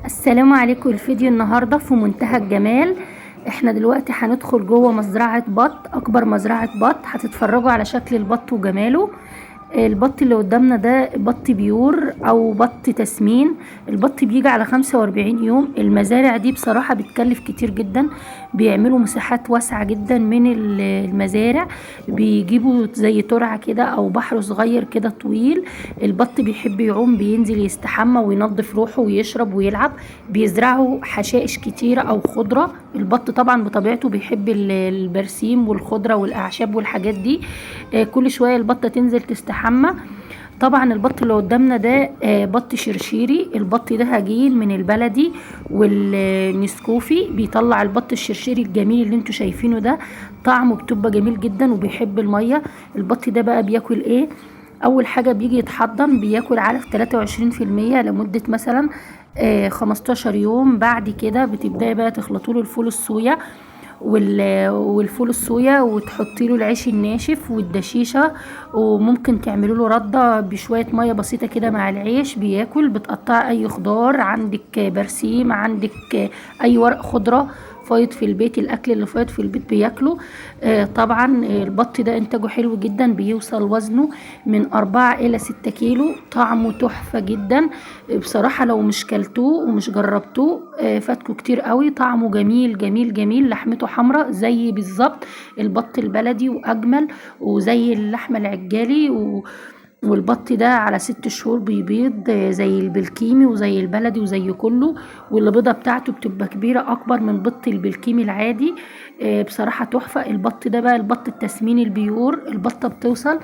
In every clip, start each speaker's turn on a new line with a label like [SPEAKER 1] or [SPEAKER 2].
[SPEAKER 1] السلام عليكم. الفيديو النهاردة في منتهى الجمال. احنا دلوقتي هندخل جوه مزرعة بط، اكبر مزرعة بط. هتتفرجوا على شكل البط وجماله. البط اللي قدامنا ده بط بيور او بط تسمين. البط بيجي على 45 يوم. المزارع دي بصراحة بتكلف كتير جدا، بيعملوا مساحات واسعة جدا من المزارع. بيجيبوا زي ترعة كده او بحر صغير كده طويل. البط بيحب يعوم، بينزل يستحمى وينظف روحه ويشرب ويلعب. بيزرعوا حشائش كتيرة او خضرة. البط طبعا بطبيعته بيحب البرسيم والخضرة والاعشاب والحاجات دي. كل شوية البطة تنزل تستحمى. طبعا البط اللي قدامنا ده بط شرشيري. البط ده هجين من البلدي والنسكوفي. بيطلع البط الشرشيري الجميل اللي انتوا شايفينه ده. طعمه بتبقى جميل جدا وبيحب المية. البط ده بقى بياكل ايه؟ اول حاجة بيجي يتحضن، بياكل علف 23% لمدة مثلا 15 يوم. بعد كده بتبدأي بقى تخلطوله الفول الصويا والفول الصويا، وتحطي له العيش الناشف والدشيشه، وممكن تعملوا له رده بشويه ميه بسيطه كده مع العيش. بياكل. بتقطع اي خضار عندك، برسيم عندك، اي ورق خضره فايض في البيت. الاكل اللي فايض في البيت بياكله. طبعا البط ده انتاجه حلو جدا، بيوصل وزنه من 4 إلى 6 كيلو. طعمه تحفة جدا بصراحة. لو مش كلتوه ومش جربتوه فاتكوا كتير قوي. طعمه جميل جميل جميل. لحمته حمراء زي بالظبط البط البلدي واجمل، وزي اللحمة العجالي والبط ده على 6 شهور بيبيض زي البلكيمي وزي البلدي وزي كله. والبيضة بتاعته بتبقى كبيرة اكبر من بط البلكيمي العادي. بصراحة تحفة. البط ده بقى البط التسمين البيور. البطة بتوصل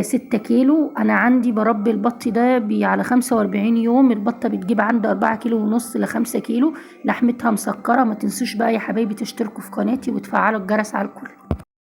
[SPEAKER 1] 6 كيلو. انا عندي بربي البط ده على 45 يوم. البطة بتجيب عندي 4 كيلو ونص ل5 كيلو. لحمتها مسكرة. ما تنسوش بقى يا حبايبي تشتركوا في قناتي وتفعلوا الجرس على الكل.